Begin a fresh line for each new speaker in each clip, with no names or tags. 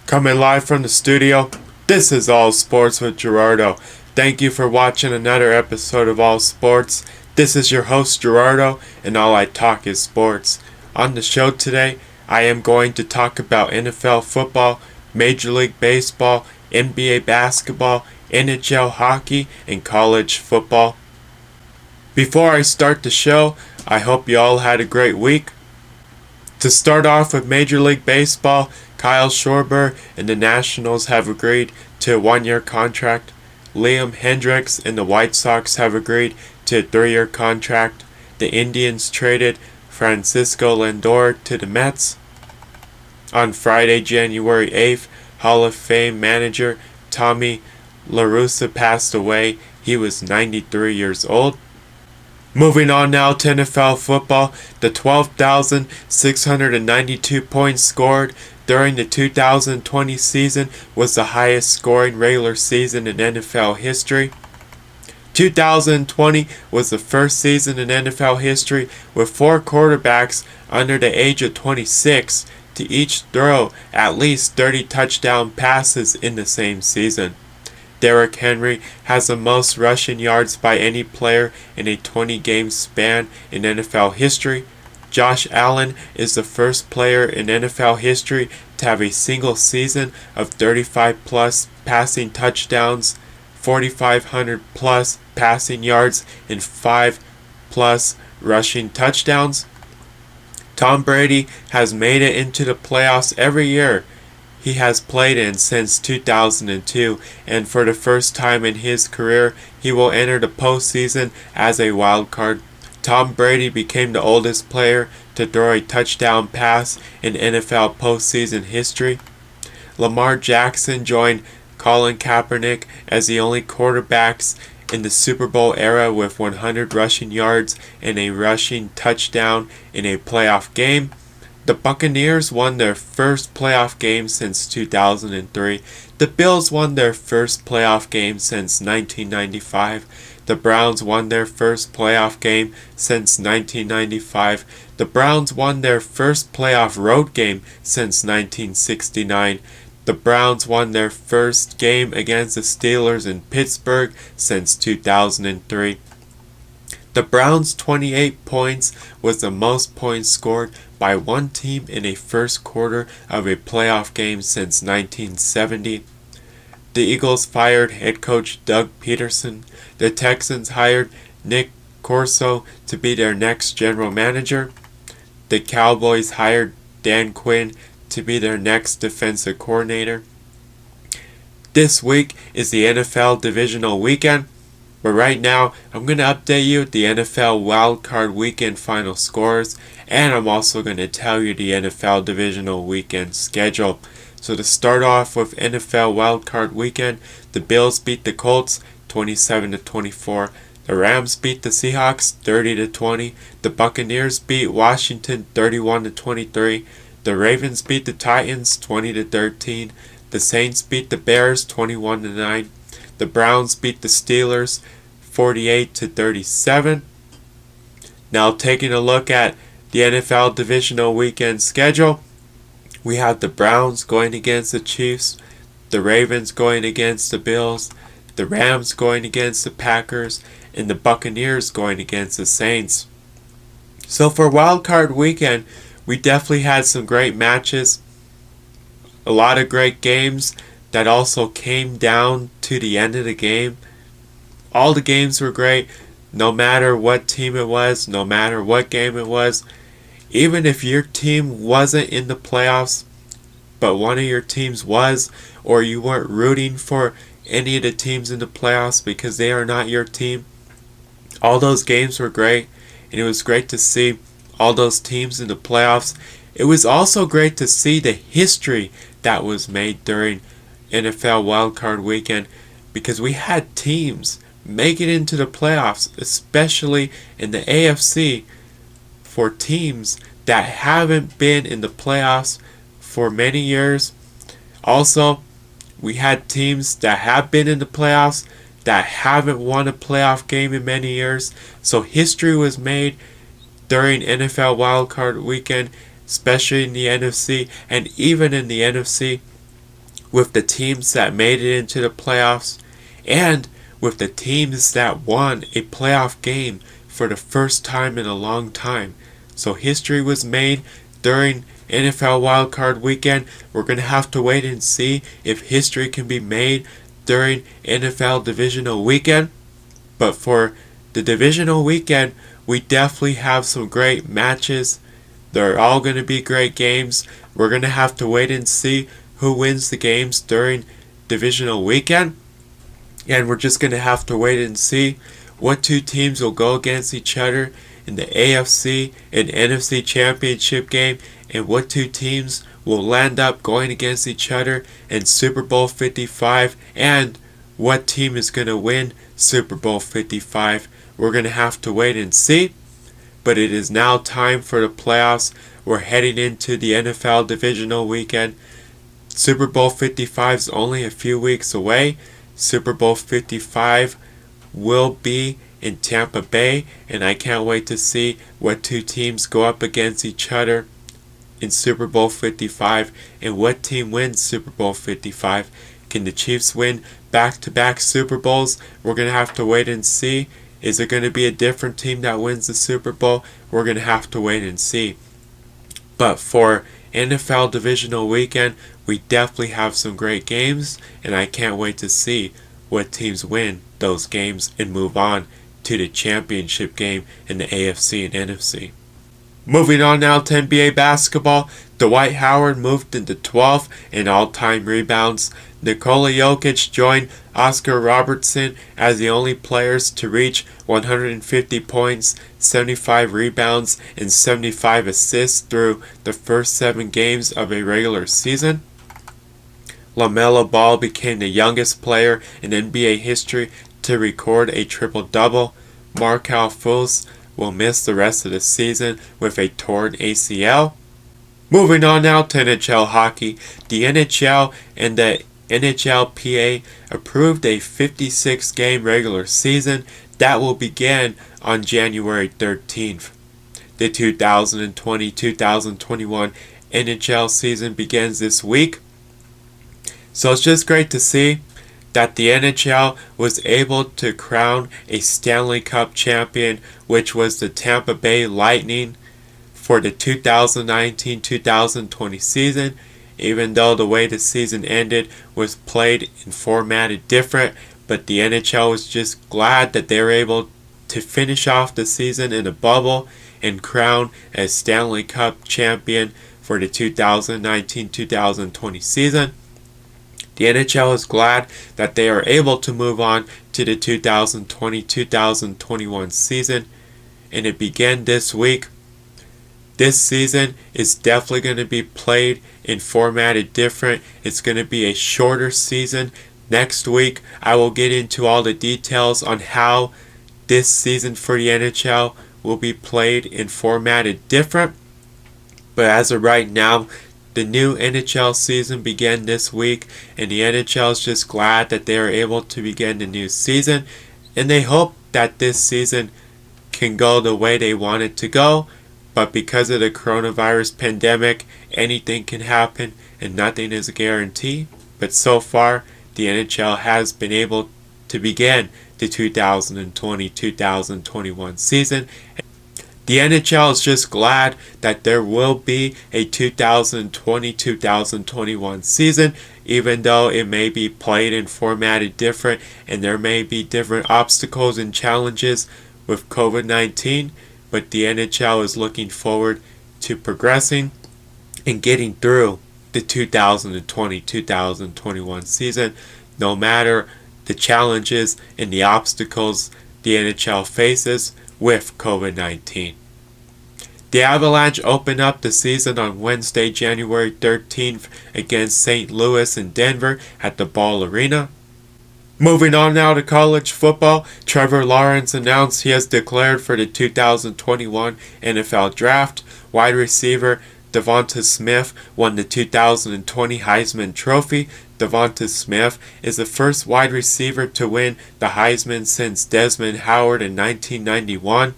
Coming live from the studio, this is All Sports with Gerardo. Thank you for watching another episode of All Sports. This is your host Gerardo, and all I talk is sports. On the show today, I am going to talk about NFL football, Major League Baseball, NBA basketball, NHL hockey, and college football. Before I start the show, I hope you all had a great week. To start off with Major League Baseball, Kyle Schwarber and the Nationals have agreed to a 1-year contract. Liam Hendriks and the White Sox have agreed to a 3-year contract. The Indians traded Francisco Lindor to the Mets. On Friday, January 8th, Hall of Fame manager Tommy La Russa passed away. He was 93 years old. Moving on now to NFL football, the 12,692 points scored during the 2020 season was the highest scoring regular season in NFL history. 2020 was the first season in NFL history with 4 quarterbacks under the age of 26 to each throw at least 30 touchdown passes in the same season. Derrick Henry has the most rushing yards by any player in a 20-game span in NFL history. Josh Allen is the first player in NFL history to have a single season of 35-plus passing touchdowns, 4,500-plus passing yards, and 5-plus rushing touchdowns. Tom Brady has made it into the playoffs every year he has played in since 2002, and for the first time in his career, he will enter the postseason as a wild card. Tom Brady became the oldest player to throw a touchdown pass in NFL postseason history. Lamar Jackson joined Colin Kaepernick as the only quarterbacks in the Super Bowl era with 100 rushing yards and a rushing touchdown in a playoff game. The Buccaneers won their first playoff game since 2003. The Bills won their first playoff game since 1995. The Browns won their first playoff game since 1995. The Browns won their first playoff road game since 1969. The Browns won their first game against the Steelers in Pittsburgh since 2003. The Browns' 28 points was the most points scored by one team in a first quarter of a playoff game since 1970. The Eagles fired head coach Doug Peterson. The Texans hired Nick Corso to be their next general manager. The Cowboys hired Dan Quinn to be their next defensive coordinator. This week is the NFL divisional weekend. But right now, I'm going to update you the NFL Wildcard Weekend final scores, and I'm also going to tell you the NFL Divisional Weekend schedule. So to start off with NFL Wildcard Weekend, the Bills beat the Colts 27-24. The Rams beat the Seahawks 30-20. The Buccaneers beat Washington 31-23. The Ravens beat the Titans 20-13. The Saints beat the Bears 21-9. The Browns beat the Steelers 48-37. Now taking a look at the NFL Divisional Weekend schedule, we have the Browns going against the Chiefs, the Ravens going against the Bills, the Rams going against the Packers, and the Buccaneers going against the Saints. So for Wildcard Weekend, we definitely had some great matches, a lot of great games that also came down to the end of the game. All the games were great, no matter what team it was, no matter what game it was. Even if your team wasn't in the playoffs, but one of your teams was, or you weren't rooting for any of the teams in the playoffs because they are not your team, all those games were great, and it was great to see all those teams in the playoffs. It was also great to see the history that was made during NFL Wildcard Weekend, because we had teams make it into the playoffs, especially in the AFC, for teams that haven't been in the playoffs for many years. Also, we had teams that have been in the playoffs that haven't won a playoff game in many years. So history was made during NFL Wildcard Weekend, especially in the NFC, and even in the NFC. with the teams that made it into the playoffs, and with the teams that won a playoff game for the first time in a long time. So history was made during NFL Wildcard Weekend. We're going to have to wait and see if history can be made during NFL Divisional Weekend. But for the Divisional Weekend, we definitely have some great matches. They're all going to be great games. We're going to have to wait and see who wins the games during Divisional Weekend. And we're just going to have to wait and see what two teams will go against each other in the AFC and NFC Championship game, and what two teams will land up going against each other in Super Bowl 55, and what team is going to win Super Bowl 55. We're going to have to wait and see. But it is now time for the playoffs. We're heading into the NFL Divisional Weekend. Super Bowl 55 is only a few weeks away. Super Bowl 55 will be in Tampa Bay, and I can't wait to see what two teams go up against each other in Super Bowl 55 and what team wins Super Bowl 55. Can the Chiefs win back-to-back Super Bowls? We're going to have to wait and see. Is it going to be a different team that wins the Super Bowl? We're going to have to wait and see. But for NFL Divisional Weekend, we definitely have some great games, and I can't wait to see what teams win those games and move on to the championship game in the AFC and NFC. Moving on now to NBA basketball, Dwight Howard moved into 12th in all-time rebounds. Nikola Jokic joined Oscar Robertson as the only players to reach 150 points, 75 rebounds, and 75 assists through the first 7 games of a regular season. LaMelo Ball became the youngest player in NBA history to record a triple-double. Markelle Fultz will miss the rest of the season with a torn ACL. Moving on now to NHL hockey. The NHL and the NHLPA approved a 56-game regular season that will begin on January 13th. The 2020-2021 NHL season begins this week. So it's just great to see that the NHL was able to crown a Stanley Cup champion, which was the Tampa Bay Lightning, for the 2019-2020 season. Even though the way the season ended was played and formatted different, but the NHL was just glad that they were able to finish off the season in a bubble and crown as Stanley Cup champion for the 2019-2020 season. The NHL is glad that they are able to move on to the 2020-2021 season, and it began this week. This season is definitely going to be played and formatted different. It's going to be a shorter season. Next week, I will get into all the details on how this season for the NHL will be played and formatted different. But as of right now, the new NHL season began this week, and the NHL is just glad that they are able to begin the new season, and they hope that this season can go the way they want it to go. But because of the coronavirus pandemic, anything can happen and nothing is a guarantee. But so far, the NHL has been able to begin the 2020-2021 season. The NHL is just glad that there will be a 2020-2021 season, even though it may be played and formatted different, and there may be different obstacles and challenges with COVID-19. But the NHL is looking forward to progressing and getting through the 2020-2021 season, no matter the challenges and the obstacles the NHL faces with COVID-19. The Avalanche opened up the season on Wednesday, January 13th against St. Louis and Denver at the Ball Arena. Moving on now to college football, Trevor Lawrence announced he has declared for the 2021 NFL Draft. Wide receiver Devonta Smith won the 2020 Heisman Trophy. Devonta Smith is the first wide receiver to win the Heisman since Desmond Howard in 1991.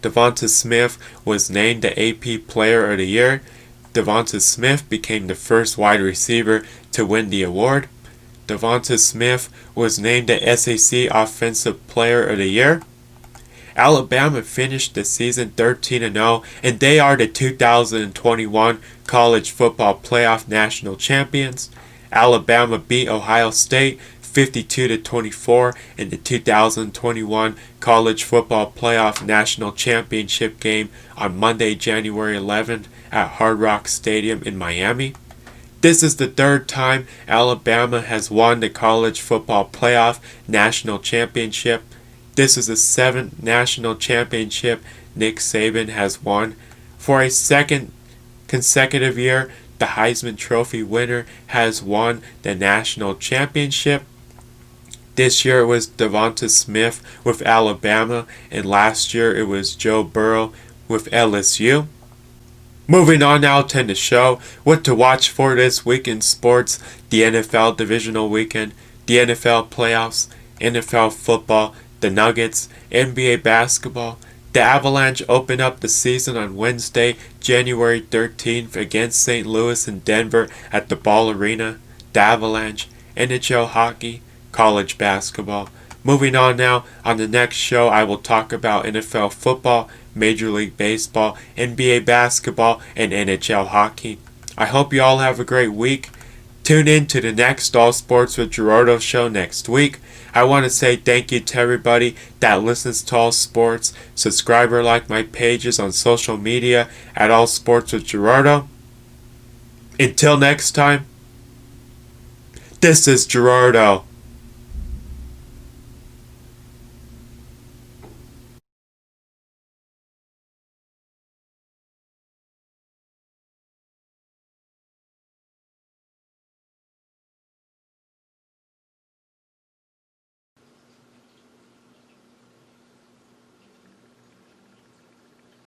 Devonta Smith was named the AP Player of the Year. Devonta Smith became the first wide receiver to win the award. Devonta Smith was named the SEC Offensive Player of the Year. Alabama finished the season 13-0, and they are the 2021 College Football Playoff National Champions. Alabama beat Ohio State 52-24 in the 2021 College Football Playoff National Championship game on Monday, January 11th at Hard Rock Stadium in Miami. This is the third time Alabama has won the College Football Playoff National Championship. This is the seventh national championship Nick Saban has won. For a second consecutive year, the Heisman Trophy winner has won the national championship. This year it was Devonta Smith with Alabama, and last year it was Joe Burrow with LSU. Moving on now to the show, what to watch for this week in sports: the NFL Divisional Weekend, the NFL Playoffs, NFL Football, the Nuggets, NBA Basketball. The Avalanche open up the season on Wednesday, January 13th against St. Louis and Denver at the Ball Arena. The Avalanche, NHL Hockey, College Basketball. Moving on now, on the next show I will talk about NFL Football, Major League Baseball, NBA Basketball, and NHL Hockey. I hope you all have a great week. Tune in to the next All Sports with Gerardo show next week. I want to say thank you to everybody that listens to All Sports. Subscribe or like my pages on social media at All Sports with Gerardo. Until next time, this is Gerardo.